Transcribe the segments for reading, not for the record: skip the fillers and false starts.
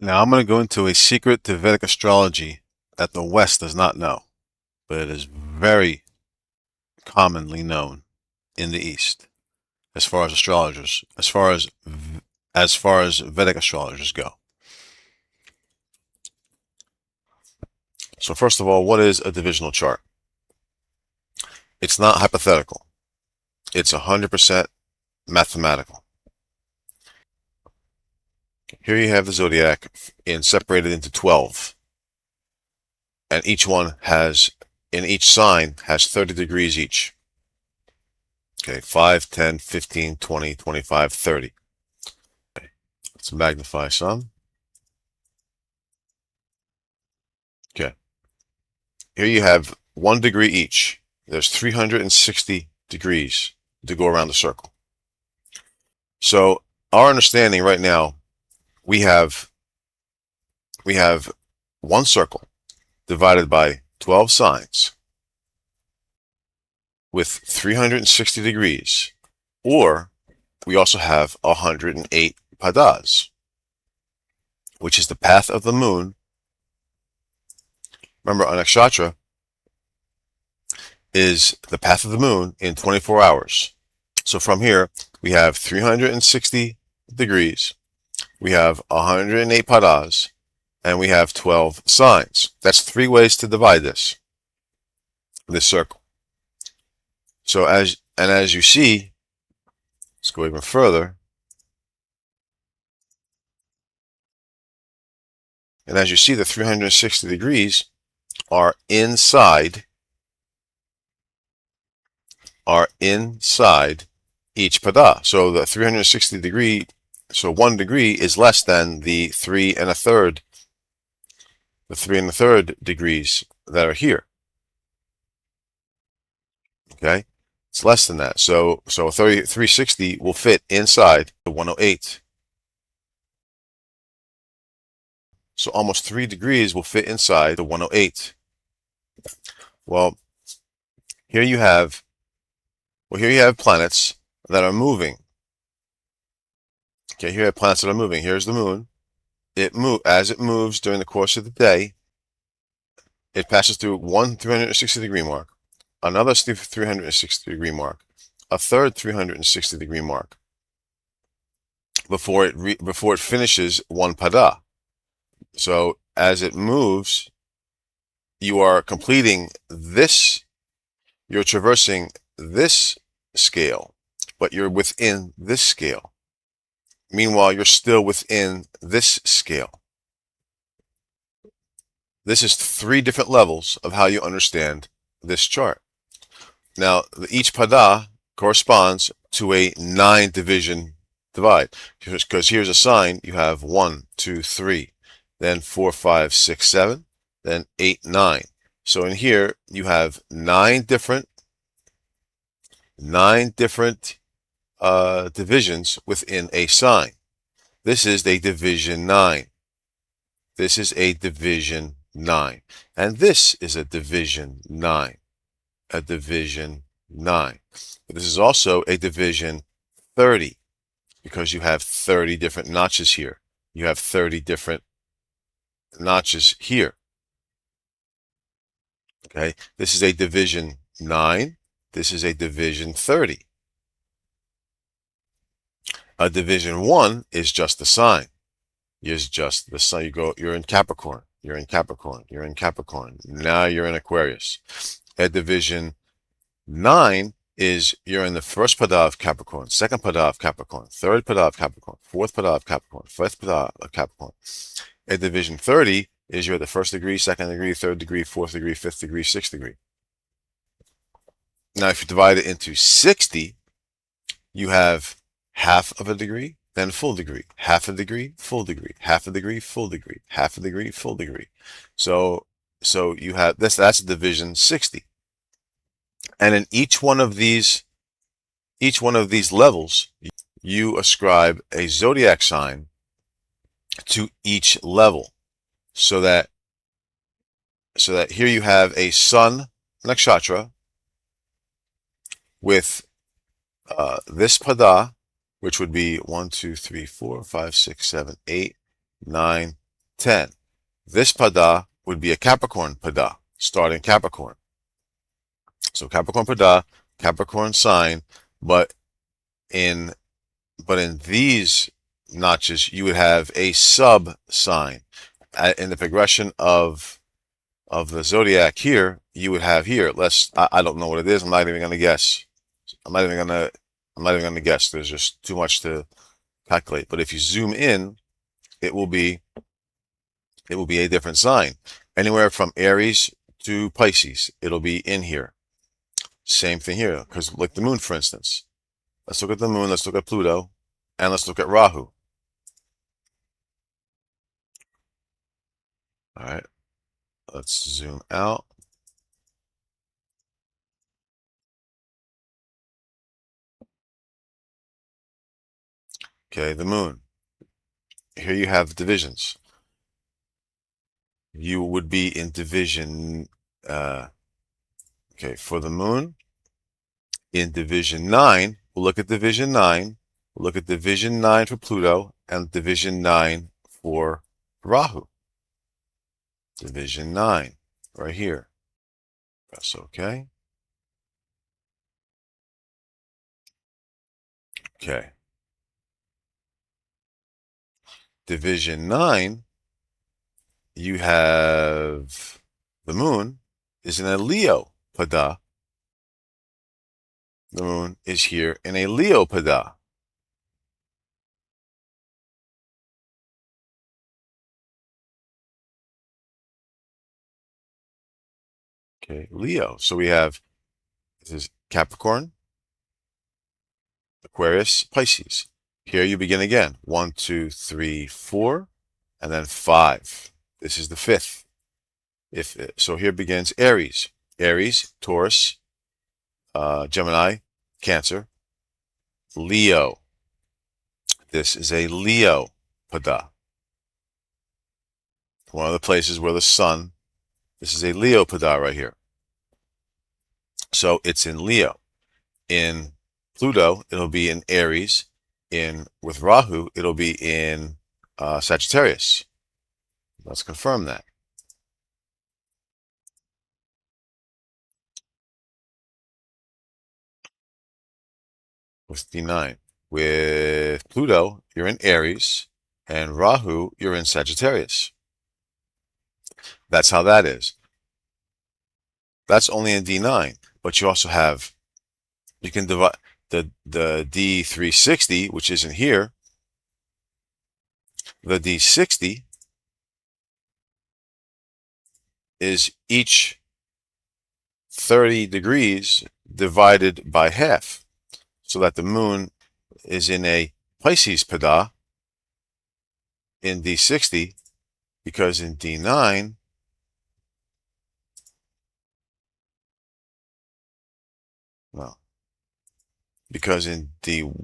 Now I'm going to go into a secret to Vedic astrology that the West does not know, but it is very commonly known in the East as far as astrologers, as far as Vedic astrologers go. So first of all, what is a divisional chart? It's not hypothetical. It's 100% mathematical. Here you have the zodiac separated into 12. And each one has, in each sign, has 30 degrees each. Okay, 5, 10, 15, 20, 25, 30. Okay. Let's magnify some. Okay. Here you have 1 degree each. There's 360 degrees to go around the circle. So our understanding right now, we have one circle divided by 12 signs with 360 degrees, or we also have 108 padas, which is the path of the moon. Remember, a nakshatra is the path of the moon in 24 hours. So from here, we have 360 degrees, we have 108 padas, and we have 12 signs. That's 3 ways to divide this circle. So as you see, let's go even further. And as you see, the 360 degrees are inside each pada. So the 360 degree, so 1 degree is less than the 3 1/3 degrees that are here. Okay, it's less than that. So 360 will fit inside the 108. So almost 3 degrees will fit inside the 108. Well, here you have planets that are moving. Okay, here you have planets that are moving. Here's the moon. As it moves during the course of the day, it passes through one 360 degree mark, another 360 degree mark, a third 360 degree mark, before it finishes one pada. So as it moves, you are completing this, you're traversing this scale, but you're within this scale. Meanwhile, you're still within this scale. This is 3 different levels of how you understand this chart. Now, each pada corresponds to a 9 division divide. Because here's a sign, you have 1, 2, 3, then 4, 5, 6, 7, then 8, 9. So in here, you have 9 different divisions within a sign. This is a division 9. This is a division 9. And this is a division 9. A division 9. But this is also a division 30, because you have 30 different notches here. You have 30 different notches here. Okay, this is a division 9. This is a division 30. A division 1 is just the sign. Is just the sign. You're in Capricorn. You're in Capricorn. You're in Capricorn. Now you're in Aquarius. A division 9 is you're in the first pada of Capricorn, second pada of Capricorn, third pada of Capricorn, fourth pada of Capricorn, fifth pada of Capricorn. A division 30 is you're at the first degree, second degree, third degree, fourth degree, fifth degree, sixth degree. Now, if you divide it into 60, you have half of a degree, then full degree, half a degree, full degree, half a degree, full degree, half a degree, full degree. So you have this. That's division 60. And in each one of these levels, you ascribe a zodiac sign to each level, so that here you have a sun nakshatra with this pada, which would be 1, 2, 3, 4, 5, 6, 7, 8, 9, 10. This pada would be a Capricorn pada, starting Capricorn. So Capricorn pada, Capricorn sign, but in these notches, you would have a sub sign. In the progression of the zodiac here, you would have here. I don't know what it is. I'm not even gonna guess. I'm not even gonna guess. There's just too much to calculate. But if you zoom in, it will be a different sign. Anywhere from Aries to Pisces, it'll be in here. Same thing here, because like the moon, for instance. Let's look at the moon, let's look at Pluto, and let's look at Rahu. All right, let's zoom out. Okay, the moon. Here you have divisions. You would be in division, okay, for the moon, in division 9, we'll look at division 9, we'll look at division 9 for Pluto, and division 9 for Rahu. Division 9, right here. Press OK. Okay. Division 9, you have the moon is in a Leo pada. The moon is here in a Leo pada. Okay, Leo. So we have, this is Capricorn, Aquarius, Pisces. Here you begin again. 1, 2, 3, 4, and then 5. This is the fifth. So here begins Aries. Aries, Taurus, Gemini, Cancer, Leo. This is a Leo pada. One of the places where the sun, this is a Leo pada right here. So it's in Leo. In Pluto, it'll be in Aries. With Rahu, it'll be in Sagittarius. Let's confirm that. With D9. With Pluto, you're in Aries, and Rahu, you're in Sagittarius. That's how that is. That's only in D9, but you also have, you can divide the D360, which isn't here. The D60 is each 30 degrees divided by half, so that the moon is in a Pisces pada in D60, because in D9, no, because in D1,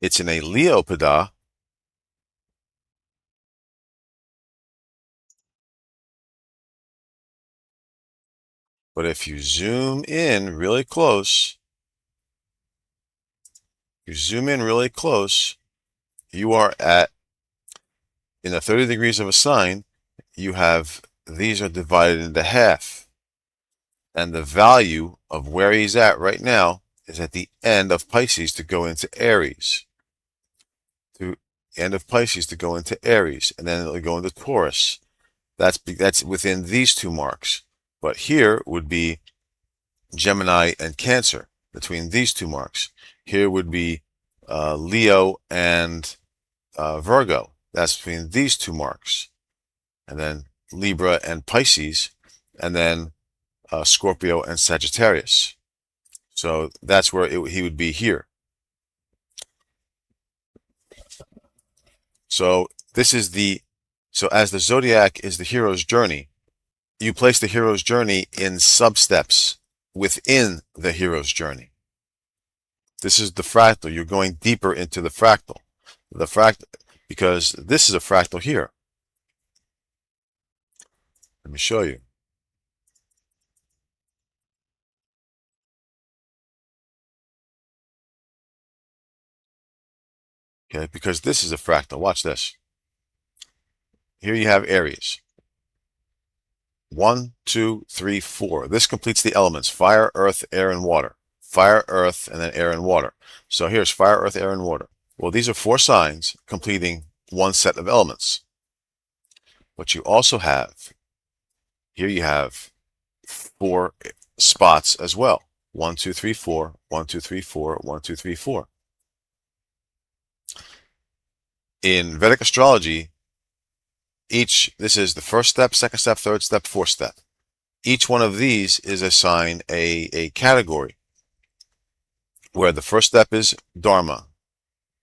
it's in a Leo pada, but if you zoom in really close, you are at, in the 30 degrees of a sign, you have, these are divided into half. And the value of where he's at right now is at the end of Pisces to go into Aries. To end of Pisces to go into Aries, and then it'll go into Taurus. That's within these two marks. But here would be Gemini and Cancer, between these two marks. Here would be Leo and Virgo. That's between these two marks. And then Libra and Pisces, and then Scorpio and Sagittarius. So that's where he would be here. So this is so as the zodiac is the hero's journey, you place the hero's journey in sub-steps within the hero's journey. This is the fractal. You're going deeper into the fractal. Because this is a fractal here. Let me show you. Okay, because this is a fractal. Watch this. Here you have areas. 1, 2, 3, 4. This completes the elements: fire, earth, air, and water. Fire, earth, and then air and water. So here's fire, earth, air, and water. Well, these are 4 signs completing one set of elements. But you also have, here you have 4 spots as well. 1, 2, 3, 4, 1, 2, 3, 4, 1, 2, 3, 4. In Vedic astrology, this is the first step, second step, third step, fourth step. Each one of these is assigned a category, where the first step is dharma,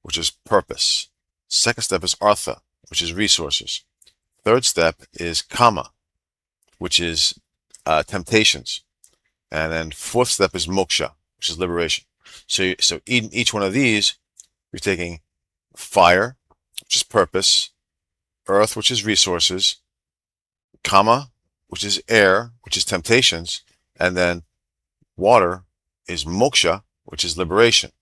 which is purpose. Second step is artha, which is resources. Third step is kama, which is temptations. And then fourth step is moksha, which is liberation. So in each one of these, you're taking fire, which is purpose, earth, which is resources, kama, which is air, which is temptations, and then water is moksha, which is liberation.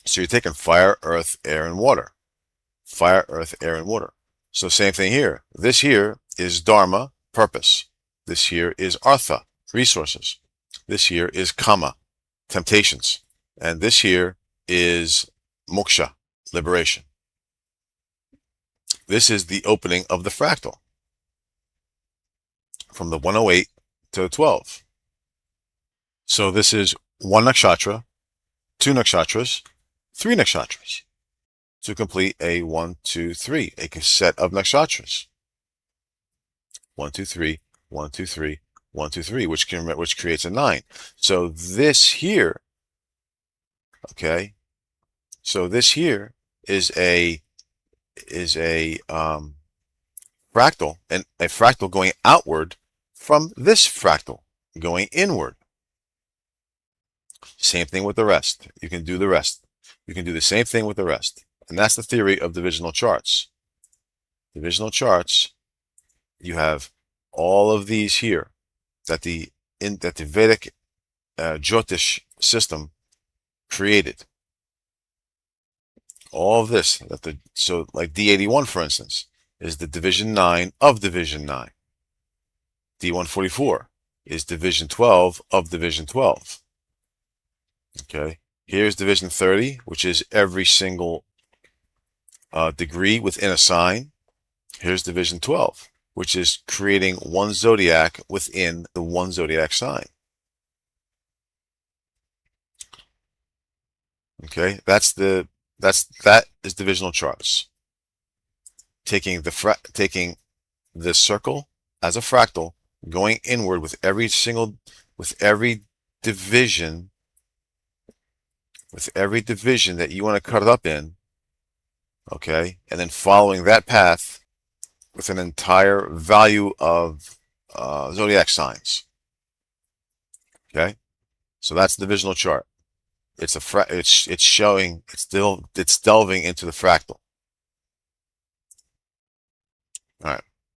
So you're taking fire, earth, air, and water. Fire, earth, air, and water. So same thing here. This here is dharma, purpose. This here is artha, resources. This here is kama, temptations. And this here is moksha, liberation. This is the opening of the fractal, from the 108 to the 12. So this is 1 nakshatra, 2 nakshatras, 3 nakshatras, to complete a 1, 2, 3, a set of nakshatras. 1, 2, 3, 1, 2, 3, 1, 2, 3, which creates a 9. So this here, okay, so this here is a fractal, and a fractal going outward from this fractal going inward. Same thing with the rest. You can do the rest. You can do the same thing with the rest. And that's the theory of divisional charts. Divisional charts, you have all of these here that the Vedic Jyotish system created. All of this, so like D81, for instance, is the division 9 of division 9. D144 is division 12 of division 12. Okay, here's division 30, which is every single degree within a sign. Here's division 12, which is creating one zodiac within the one zodiac sign. Okay, that is divisional charts. Taking the circle as a fractal, going inward with every division, that you want to cut it up in, okay, and then following that path with an entire value of zodiac signs. Okay, so that's the divisional chart. It's delving into the fractal. All right.